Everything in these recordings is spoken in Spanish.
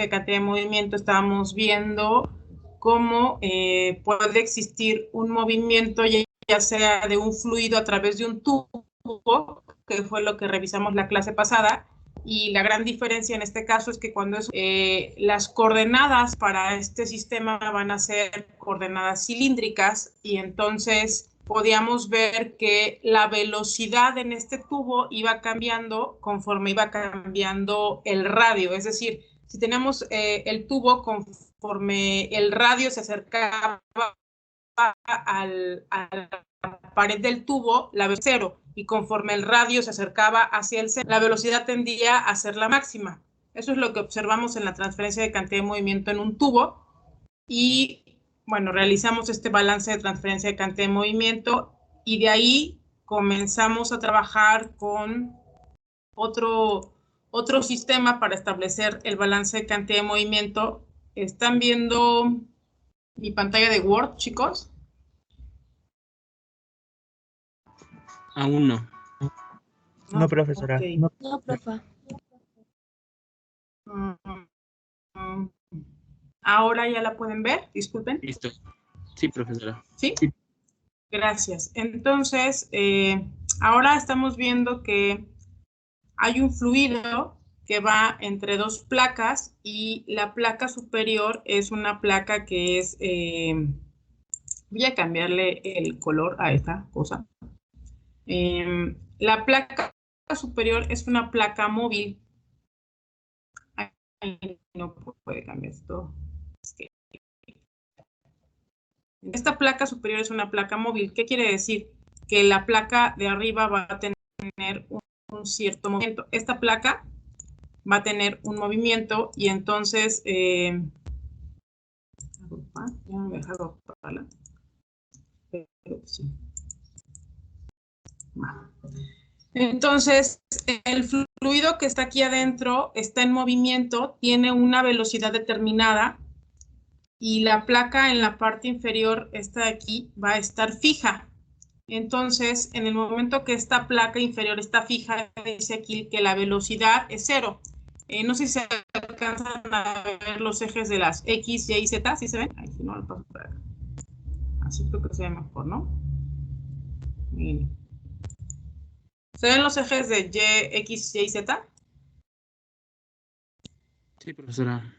de cantidad de movimiento estábamos viendo cómo puede existir un movimiento ya sea de un fluido a través de un tubo, que fue lo que revisamos la clase pasada, y la gran diferencia en este caso es que cuando las coordenadas para este sistema van a ser coordenadas cilíndricas, y entonces podíamos ver que la velocidad en este tubo iba cambiando conforme iba cambiando el radio, es decir, si tenemos el tubo conforme el radio se acercaba a la pared del tubo, la velocidad cero, y conforme el radio se acercaba hacia el centro, la velocidad tendía a ser la máxima. Eso es lo que observamos en la transferencia de cantidad de movimiento en un tubo, y bueno, realizamos este balance de transferencia de cantidad de movimiento, y de ahí comenzamos a trabajar con otro sistema para establecer el balance de cantidad de movimiento. ¿Están viendo mi pantalla de Word, chicos? Aún no. No, profesora. Okay. No, profa. Ahora ya la pueden ver, disculpen. Listo. Sí, profesora. ¿Sí? Gracias. Entonces, ahora estamos viendo que hay un fluido que va entre dos placas, y la placa superior es una placa que es, voy a cambiarle el color a esta cosa. La placa superior es una placa móvil. Ay, no puede cambiar esto. Esta placa superior es una placa móvil. ¿Qué quiere decir? Que la placa de arriba va a tener un cierto movimiento. Esta placa va a tener un movimiento, y entonces ya me he dejado para sí. Entonces, el fluido que está aquí adentro está en movimiento, tiene una velocidad determinada, y la placa en la parte inferior, esta de aquí, va a estar fija. Entonces, en el momento que esta placa inferior está fija, dice aquí que la velocidad es cero. No sé si se alcanzan a ver los ejes de las X, Y y Z, ¿sí se ven? Ay, si no, lo paso por acá. Así creo que se ve mejor, ¿no? Miren. ¿Se ven los ejes de Y, X, Y y Z? Sí, profesora.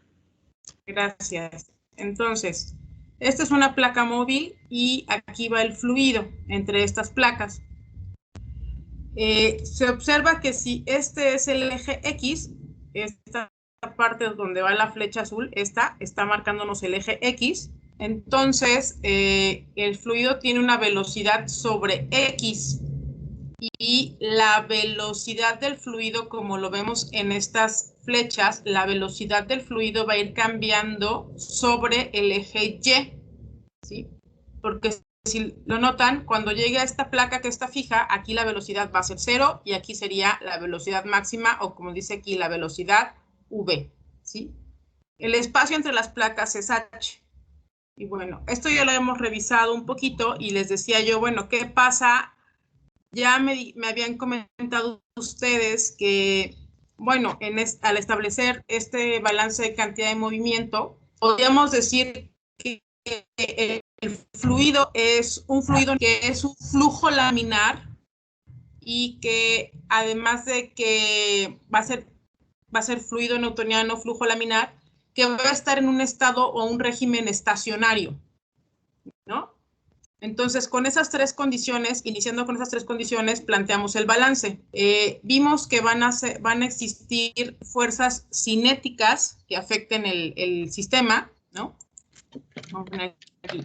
Gracias. Entonces, esta es una placa móvil, y aquí va el fluido entre estas placas. Se observa que si este es el eje X, esta parte donde va la flecha azul, esta está marcándonos el eje X, entonces el fluido tiene una velocidad sobre X, y la velocidad del fluido, como lo vemos en estas flechas, la velocidad del fluido va a ir cambiando sobre el eje Y, ¿sí? Porque si lo notan, cuando llegue a esta placa que está fija, aquí la velocidad va a ser 0, y aquí sería la velocidad máxima, o como dice aquí, la velocidad V, ¿sí? El espacio entre las placas es H. Y bueno, esto ya lo hemos revisado un poquito, y les decía yo, bueno, ¿qué pasa? Ya me habían comentado ustedes que, bueno, al establecer este balance de cantidad de movimiento, podríamos decir que el fluido es un fluido que es un flujo laminar, y que además de que va a ser fluido newtoniano, flujo laminar, que va a estar en un estado o un régimen estacionario, ¿no? Entonces, con esas tres condiciones, iniciando con esas tres condiciones, planteamos el balance. Vimos que van a existir fuerzas cinéticas que afecten el sistema, ¿no? Vamos a poner aquí.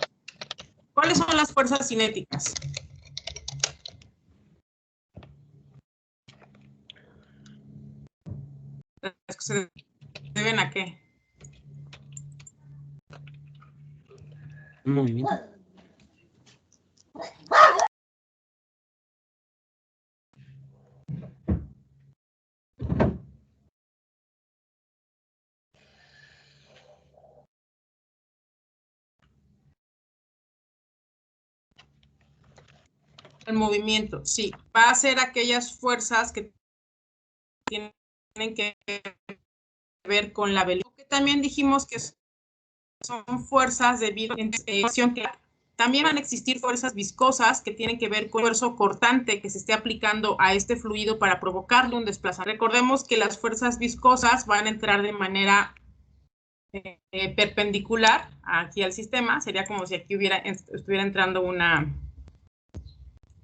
¿Cuáles son las fuerzas cinéticas? Las que se deben a qué? Un movimiento. El movimiento, sí. Va a ser aquellas fuerzas que tienen que ver con la velocidad. también dijimos que son fuerzas debido a acción que también van a existir fuerzas viscosas que tienen que ver con el esfuerzo cortante que se esté aplicando a este fluido para provocarle un desplazamiento. Recordemos que las fuerzas viscosas van a entrar de manera perpendicular aquí al sistema. Sería como si aquí estuviera entrando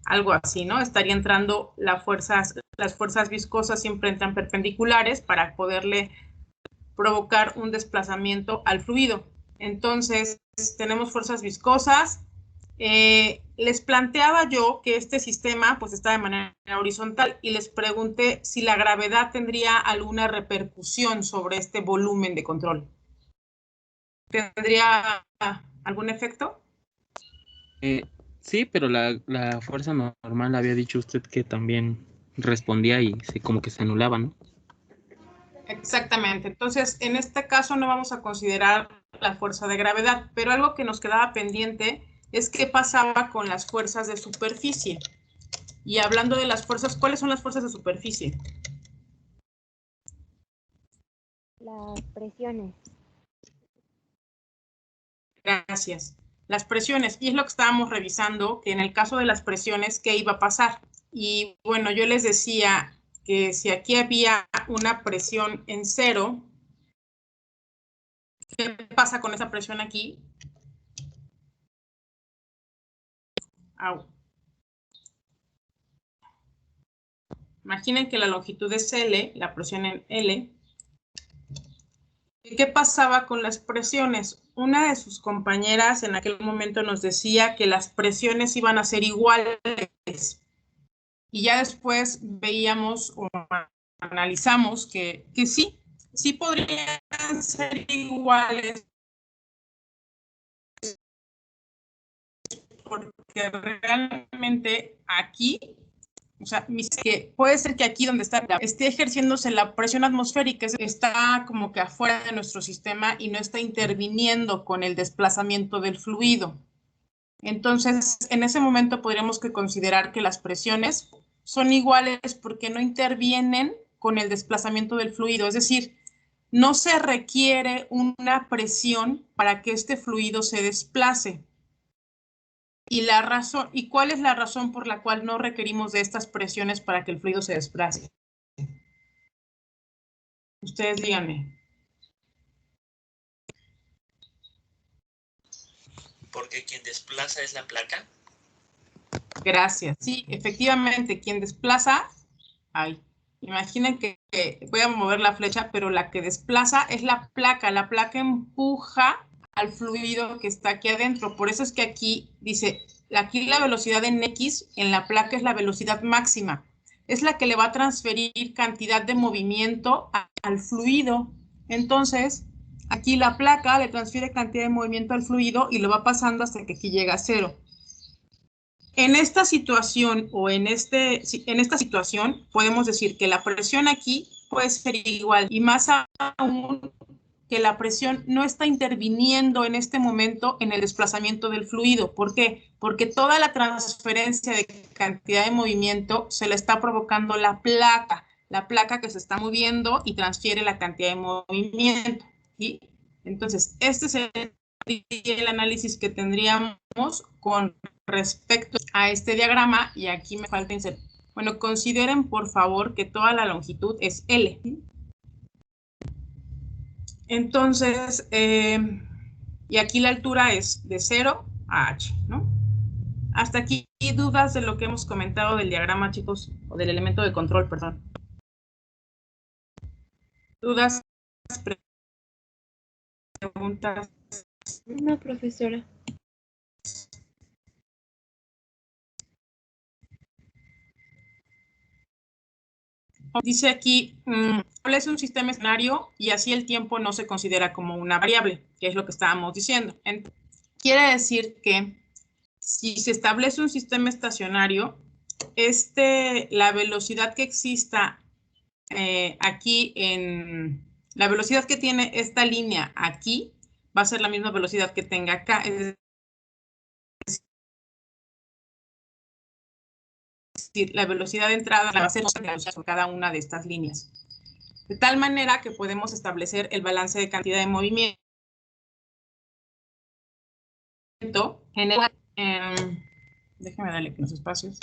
algo así, ¿no? Estaría entrando las fuerzas viscosas siempre entran perpendiculares para poderle provocar un desplazamiento al fluido. Entonces, tenemos fuerzas viscosas. Les planteaba yo que este sistema pues está de manera horizontal y les pregunté si la gravedad tendría alguna repercusión sobre este volumen de control. ¿Tendría algún efecto? Sí, pero la fuerza normal había dicho usted que también respondía y como que se anulaba, ¿no? Exactamente. Entonces, en este caso no vamos a considerar la fuerza de gravedad, pero algo que nos quedaba pendiente es qué pasaba con las fuerzas de superficie. Y hablando de las fuerzas, ¿cuáles son las fuerzas de superficie? Las presiones. Gracias. Las presiones, y es lo que estábamos revisando, que en el caso de las presiones, ¿qué iba a pasar? Y bueno, yo les decía que si aquí había una presión en 0, ¿qué pasa con esa presión aquí? Au. Imaginen que la longitud es L, la presión en L. ¿Qué pasaba con las presiones? Una de sus compañeras en aquel momento nos decía que las presiones iban a ser iguales. Y ya después veíamos o analizamos que sí podrían ser iguales, porque realmente aquí, o sea, que puede ser que aquí donde está, esté ejerciéndose la presión atmosférica, está como que afuera de nuestro sistema y no está interviniendo con el desplazamiento del fluido. Entonces, en ese momento podríamos considerar que las presiones son iguales porque no intervienen con el desplazamiento del fluido, es decir, no se requiere una presión para que este fluido se desplace. ¿Y cuál es la razón por la cual no requerimos de estas presiones para que el fluido se desplace? Ustedes díganme. Porque quien desplaza es la placa. Gracias. Sí, efectivamente, quien desplaza, imaginen que voy a mover la flecha, pero la que desplaza es la placa empuja al fluido que está aquí adentro. Por eso es que aquí dice, aquí la velocidad en X, en la placa es la velocidad máxima. Es la que le va a transferir cantidad de movimiento al fluido. Entonces, aquí la placa le transfiere cantidad de movimiento al fluido y lo va pasando hasta que aquí llega a 0. En esta situación o en esta situación podemos decir que la presión aquí puede ser igual y más aún que la presión no está interviniendo en este momento en el desplazamiento del fluido. ¿Por qué? Porque toda la transferencia de cantidad de movimiento se la está provocando la placa que se está moviendo y transfiere la cantidad de movimiento. ¿Sí? Entonces, este sería el análisis que tendríamos con respecto a este diagrama y aquí me falta insertar. Bueno, consideren por favor que toda la longitud es L. Entonces, y aquí la altura es de 0 a h, ¿no? Hasta aquí, dudas de lo que hemos comentado del diagrama, chicos, o del elemento de control, perdón. ¿Dudas? ¿Preguntas? No, profesora. Dice aquí, es un sistema estacionario y así el tiempo no se considera como una variable, que es lo que estábamos diciendo. Quiere decir que si se establece un sistema estacionario, la velocidad que exista aquí la velocidad que tiene esta línea aquí va a ser la misma velocidad que tenga acá. Es decir, la velocidad de entrada va a ser por cada una de estas líneas. De tal manera que podemos establecer el balance de cantidad de movimiento en el... déjeme darle aquí los espacios.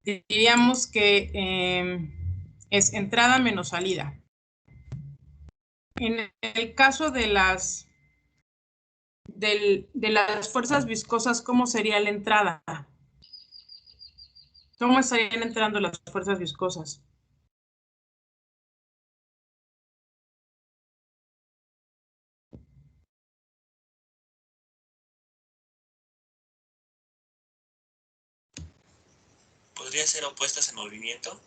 Diríamos que es entrada menos salida. En el caso de las fuerzas viscosas, ¿cómo sería la entrada? ¿Cómo estarían entrando las fuerzas viscosas? ¿Podría ser opuestas en movimiento?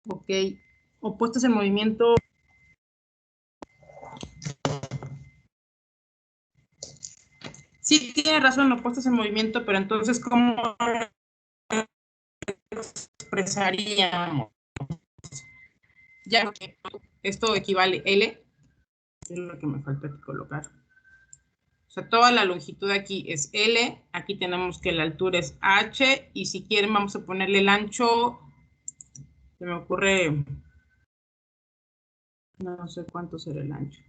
Ok, opuestas en movimiento. Sí, tiene razón, opuestas en movimiento, pero entonces, ¿cómo expresaríamos? Ya que esto equivale L, es lo que me falta colocar. O sea, toda la longitud aquí es L, aquí tenemos que la altura es H, y si quieren vamos a ponerle el ancho, se me ocurre, no sé cuánto será el ancho.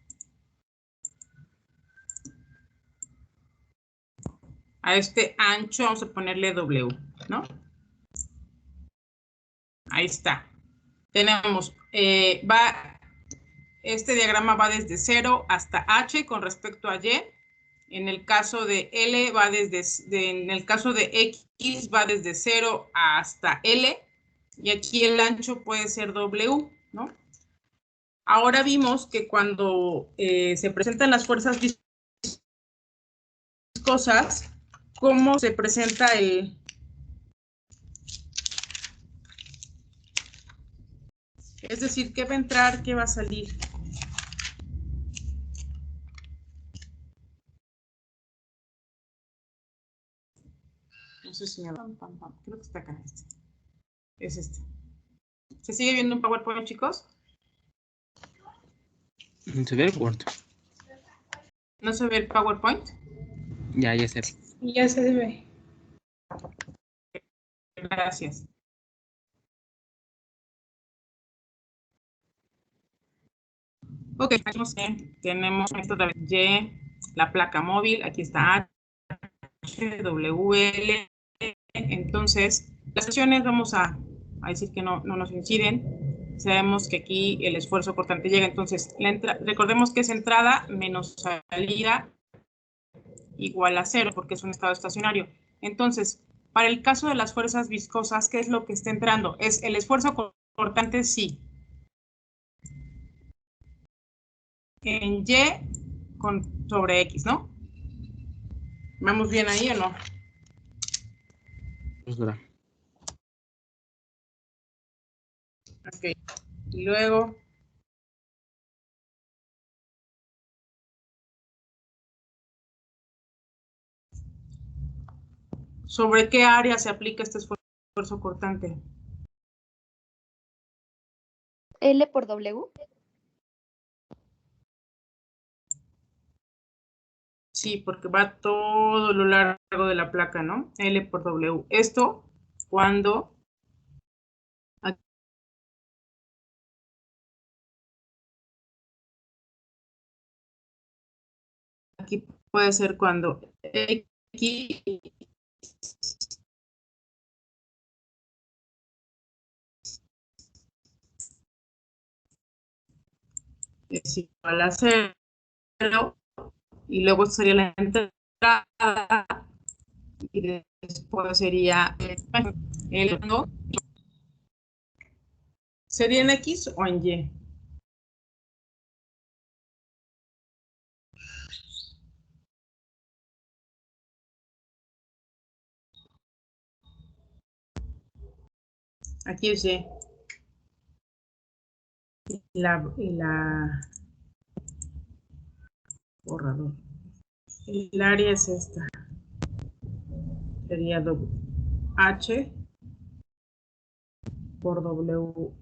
A este ancho vamos a ponerle W, ¿no? Ahí está. Tenemos, este diagrama va desde 0 hasta H con respecto a Y. En el caso de L va en el caso de X va desde 0 hasta L. Y aquí el ancho puede ser W, ¿no? Ahora vimos que cuando se presentan las fuerzas viscosas, ¿cómo se presenta el... Es decir, ¿qué va a entrar, qué va a salir? No sé si me va. Creo que está acá. Es este. ¿Se sigue viendo un PowerPoint, chicos? Se ve el Word. ¿No se ve el PowerPoint? Ya se ve. Ya se ve. Gracias. Ok, tenemos esto de Y, la placa móvil, aquí está H, W, L. Entonces, las acciones vamos a decir que no nos inciden. Sabemos que aquí el esfuerzo cortante llega, entonces recordemos que es entrada menos salida igual a 0, porque es un estado estacionario. Entonces, para el caso de las fuerzas viscosas, ¿qué es lo que está entrando? ¿Es el esfuerzo cortante? Sí. En Y sobre X, ¿no? ¿Vamos bien ahí o no? Ok. Y luego... ¿sobre qué área se aplica este esfuerzo cortante? L por W. Sí, porque va todo lo largo de la placa, ¿no? L por W. Esto cuando aquí puede ser cuando X es igual a 0 y luego sería la entrada y después sería el 1. ¿Sería en X o en Y? Aquí es Y. Borrador. El área es esta. Sería H por W.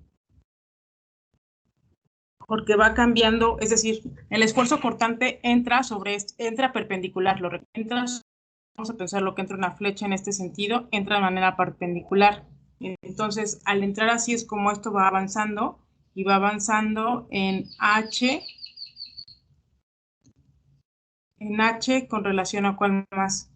Porque va cambiando, es decir, el esfuerzo cortante entra perpendicular, entra vamos a pensar lo que entra una flecha en este sentido, entra de manera perpendicular. Entonces, al entrar así es como esto va avanzando y va avanzando en H con relación a cuál más.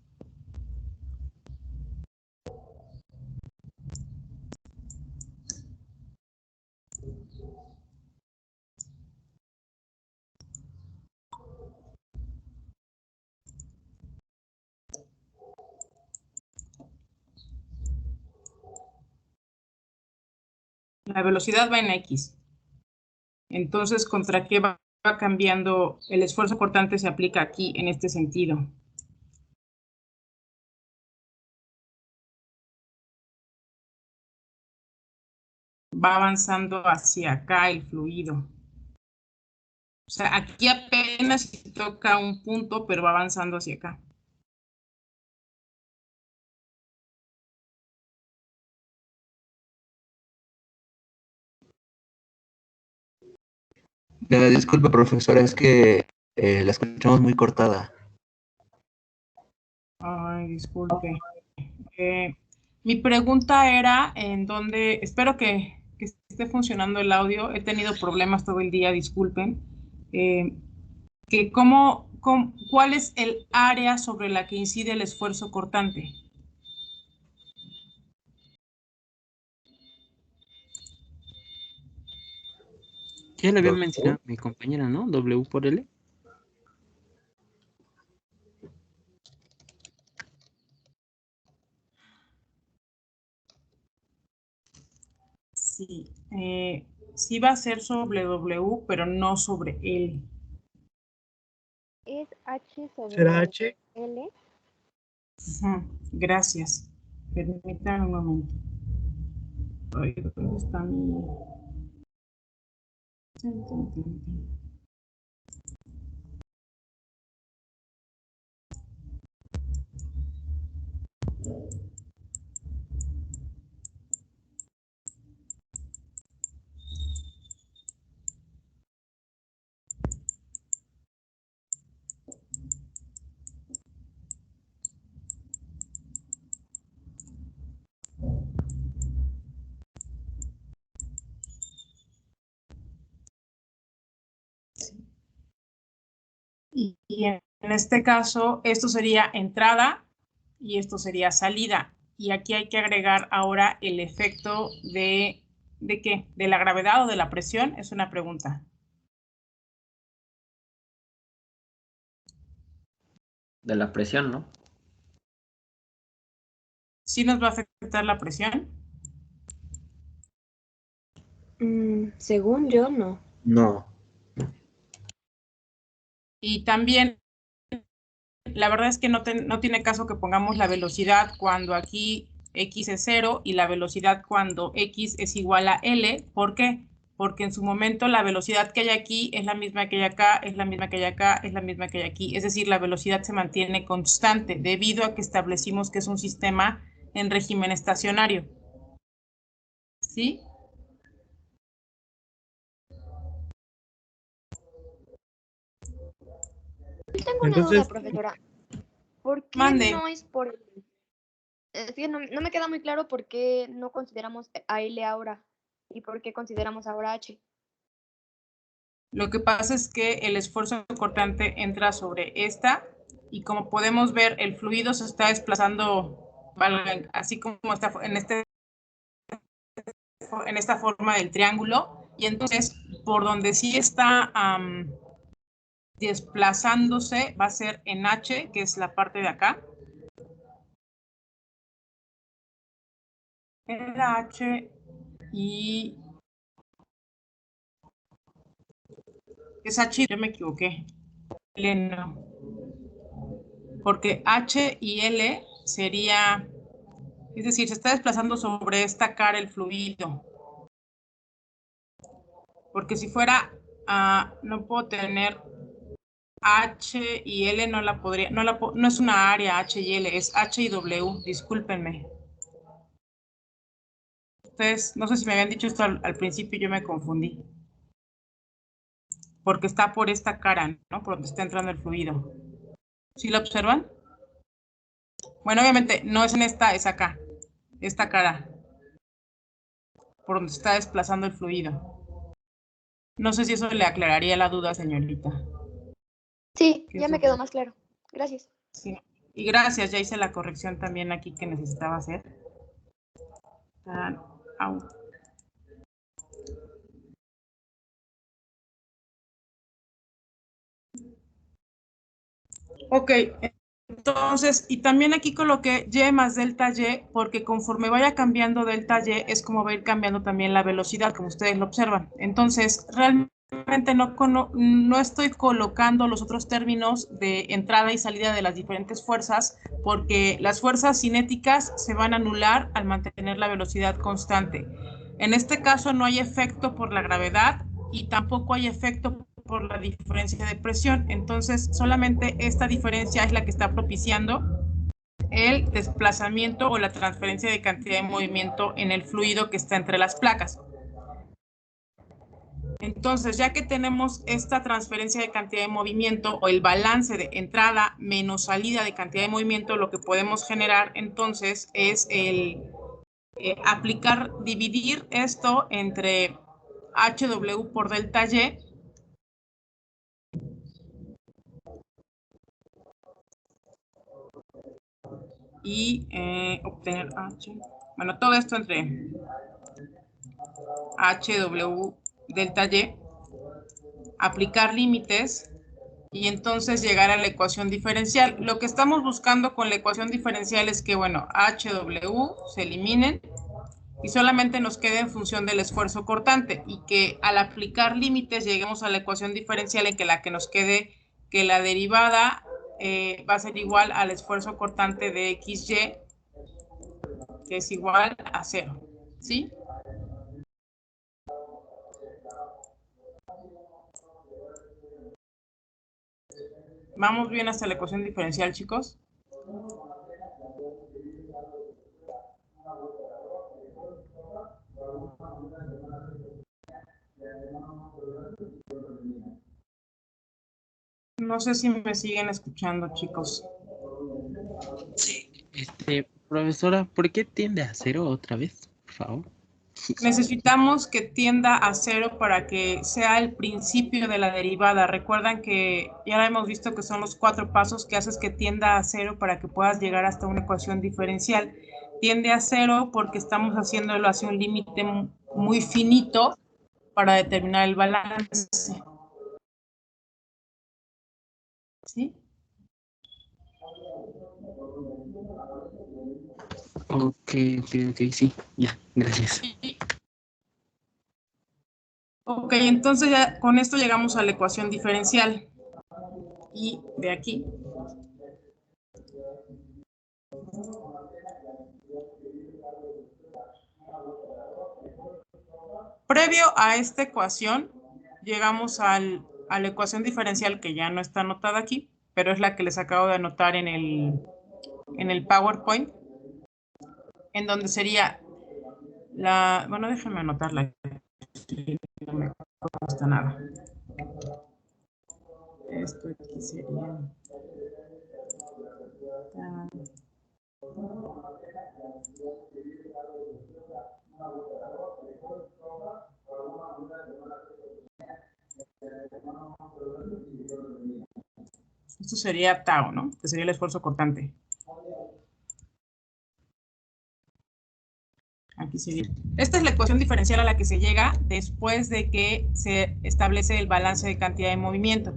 La velocidad va en X. Entonces, ¿contra qué va cambiando? El esfuerzo cortante se aplica aquí, en este sentido. Va avanzando hacia acá el fluido. O sea, aquí apenas se toca un punto, pero va avanzando hacia acá. Disculpe, profesora, es que la escuchamos muy cortada. Ay, disculpe. Mi pregunta era en dónde, espero que esté funcionando el audio. He tenido problemas todo el día, disculpen. Que ¿cuál es el área sobre la que incide el esfuerzo cortante? Ya le había mencionado a mi compañera, ¿no? W por L. Sí, sí va a ser sobre W, pero no sobre L. Es H sobre ¿Será H? L. Gracias. Permítanme un momento. Ay, ¿dónde está mi...? Y en este caso, esto sería entrada y esto sería salida. Y aquí hay que agregar ahora el efecto ¿de qué? ¿De la gravedad o de la presión? Es una pregunta. De la presión, ¿no? ¿Sí nos va a afectar la presión? Según yo, no. No. Y también, la verdad es que no tiene caso que pongamos la velocidad cuando aquí X es 0 y la velocidad cuando X es igual a L. ¿Por qué? Porque en su momento la velocidad que hay aquí es la misma que hay acá, es la misma que hay acá, es la misma que hay aquí. Es decir, la velocidad se mantiene constante debido a que establecimos que es un sistema en régimen estacionario. ¿Sí? Tengo una duda, Entonces, profesora. ¿Por qué Mande. no es por... Es que no me queda muy claro por qué no consideramos a L ahora y por qué consideramos ahora H. Lo que pasa es que el esfuerzo cortante entra sobre esta y como podemos ver, el fluido se está desplazando así como está en esta forma del triángulo y entonces por donde sí está desplazándose va a ser en H, que es la parte de acá. Era H y es H, yo me equivoqué. L no. Porque H y L sería, es decir, se está desplazando sobre esta cara el fluido. Porque si fuera, no puedo tener H y L, no la podría, no es una área H y L, es H y W, discúlpenme. Ustedes, no sé si me habían dicho esto al principio, yo me confundí. Porque está por esta cara, ¿no? Por donde está entrando el fluido. ¿Sí lo observan? Bueno, obviamente no es en esta, es acá. Esta cara. Por donde se está desplazando el fluido. No sé si eso le aclararía la duda, señorita. Sí, ¿Qué ya es me lo quedó que- más claro. Gracias. Sí. Y gracias, ya hice la corrección también aquí que necesitaba hacer. Au. Ok, entonces, y también aquí coloqué Y más delta Y, porque conforme vaya cambiando delta Y, es como va a ir cambiando también la velocidad, como ustedes lo observan. Entonces, realmente no estoy colocando los otros términos de entrada y salida de las diferentes fuerzas, porque las fuerzas cinéticas se van a anular al mantener la velocidad constante. En este caso no hay efecto por la gravedad y tampoco hay efecto por la diferencia de presión. Entonces, solamente esta diferencia es la que está propiciando el desplazamiento o la transferencia de cantidad de movimiento en el fluido que está entre las placas. Entonces, ya que tenemos esta transferencia de cantidad de movimiento o el balance de entrada menos salida de cantidad de movimiento, lo que podemos generar entonces es el dividir esto entre HW por delta Y y obtener H. Bueno, todo esto entre HW delta Y, aplicar límites y entonces llegar a la ecuación diferencial. Lo que estamos buscando con la ecuación diferencial es que, bueno, HW se eliminen y solamente nos quede en función del esfuerzo cortante y que al aplicar límites lleguemos a la ecuación diferencial en que la que nos quede que la derivada va a ser igual al esfuerzo cortante de XY, que es igual a 0, ¿sí? ¿Vamos bien hasta la ecuación diferencial, chicos? No sé si me siguen escuchando, chicos. Sí. Profesora, ¿por qué tiende a 0 otra vez? Por favor. Necesitamos que tienda a 0 para que sea el principio de la derivada. Recuerdan que ya hemos visto que son los 4 pasos que haces que tienda a 0 para que puedas llegar hasta una ecuación diferencial. Tiende a 0 porque estamos haciéndolo hacia un límite muy finito para determinar el balance. ¿Sí? Ok, sí, ya, gracias. Ok, entonces ya con esto llegamos a la ecuación diferencial. Y de aquí. Previo a esta ecuación, llegamos a la ecuación diferencial que ya no está anotada aquí, pero es la que les acabo de anotar en el PowerPoint, en donde sería bueno, déjenme anotarla, no me cuesta nada. Esto aquí sería... Esto sería tau, ¿no? Que sería el esfuerzo cortante. Aquí sería. Esta es la ecuación diferencial a la que se llega después de que se establece el balance de cantidad de movimiento.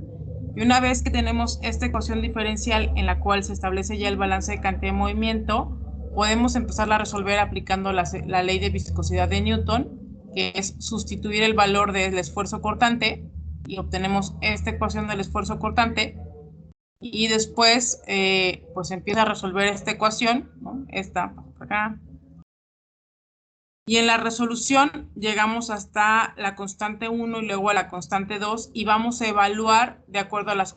Y una vez que tenemos esta ecuación diferencial en la cual se establece ya el balance de cantidad de movimiento, podemos empezarla a resolver aplicando la ley de viscosidad de Newton, que es sustituir el valor del esfuerzo cortante y obtenemos esta ecuación del esfuerzo cortante y después pues empieza a resolver esta ecuación, ¿no? Esta acá. Y en la resolución llegamos hasta la constante 1 y luego a la constante 2 y vamos a evaluar de acuerdo a las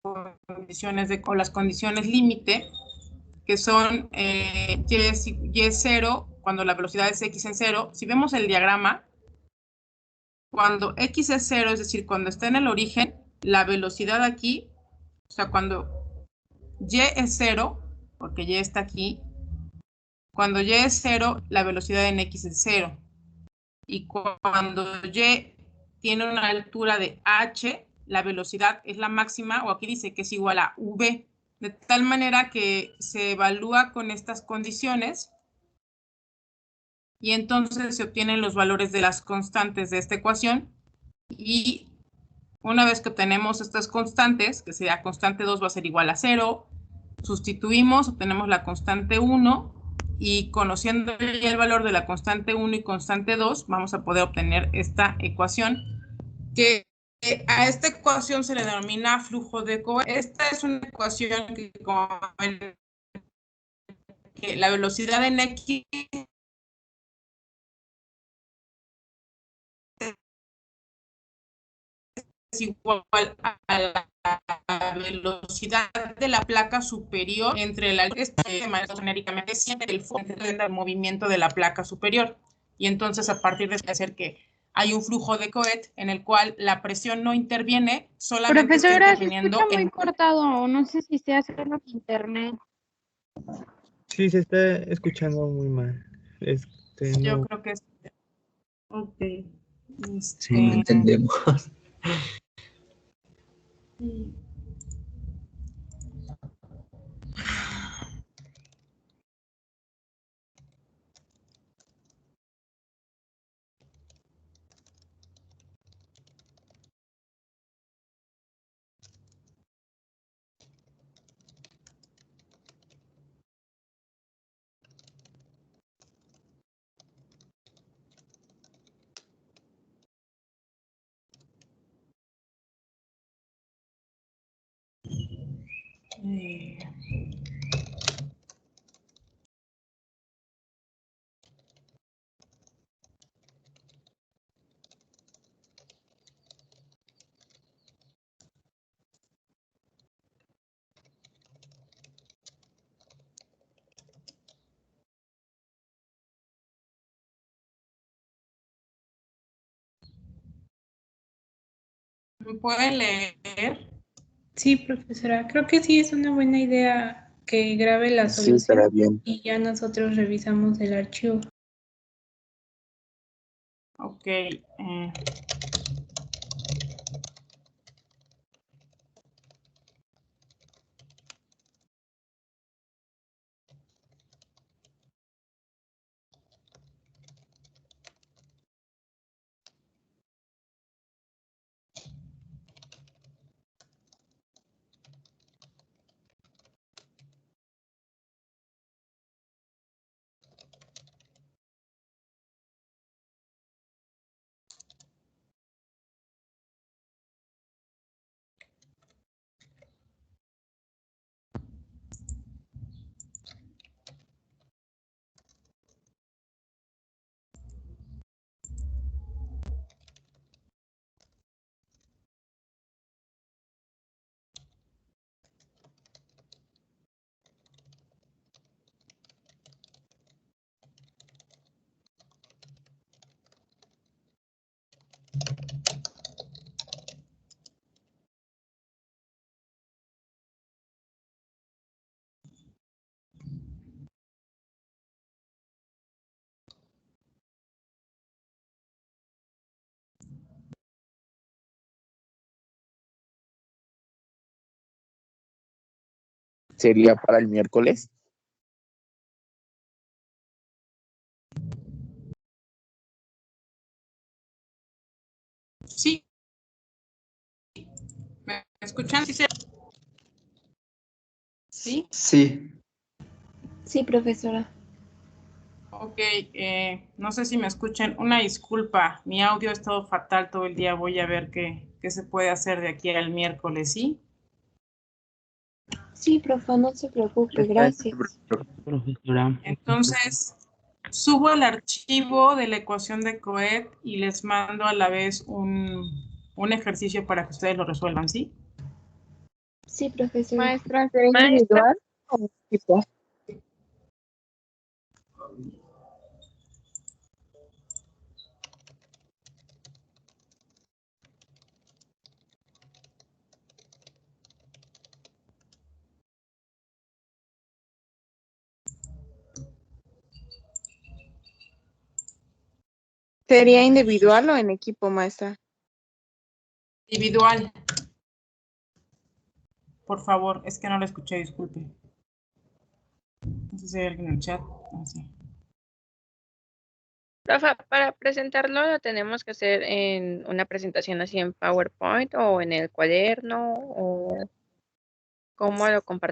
condiciones límite, que son y 0 cuando la velocidad es x en 0. Si vemos el diagrama, cuando x es 0, es decir, cuando está en el origen, la velocidad aquí, o sea, cuando y es 0, porque y está aquí. Cuando y es 0, la velocidad en x es 0. Y cuando y tiene una altura de h, la velocidad es la máxima, o aquí dice que es igual a v, de tal manera que se evalúa con estas condiciones y entonces se obtienen los valores de las constantes de esta ecuación. Y una vez que obtenemos estas constantes, que sea constante 2 va a ser igual a 0, sustituimos, obtenemos la constante 1 y conociendo ya el valor de la constante 1 y constante 2, vamos a poder obtener esta ecuación, que a esta ecuación se le denomina flujo de Coe. Esta es una ecuación que la velocidad en x es igual a la velocidad de la placa superior entre la genéricamente siempre el movimiento de la placa superior. Y entonces a partir de eso hacer que hay un flujo de Coet en el cual la presión no interviene, solamente está Profesora, se interviniendo escucha muy cortado, no sé si sea hacerlo en internet. Sí, se está escuchando muy mal. Yo No. creo que es... Ok. Sí, no entendemos. ¿Me pueden leer? Sí, profesora, creo que sí es una buena idea que grabe la Sí, estará solución bien. y ya nosotros revisamos el archivo. Ok. ¿Sería para el miércoles? Sí. ¿Me escuchan? ¿Sí? Sí, Sí, profesora. Ok, no sé si me escuchan. Una disculpa, mi audio ha estado fatal todo el día. Voy a ver qué se puede hacer de aquí al miércoles, ¿sí? Sí, profe, no se preocupe, gracias. Profesora. Entonces, subo el archivo de la ecuación de Coet y les mando a la vez un ejercicio para que ustedes lo resuelvan, ¿sí? Sí, profesora. Maestra, ¿será individual o tipo? ¿Sería individual o en equipo, maestra? Individual. Por favor, es que no lo escuché, disculpe. No sé si hay alguien en el chat. No sé. Rafa, para presentarlo lo tenemos que hacer en una presentación así en PowerPoint o en el cuaderno o cómo lo compartimos.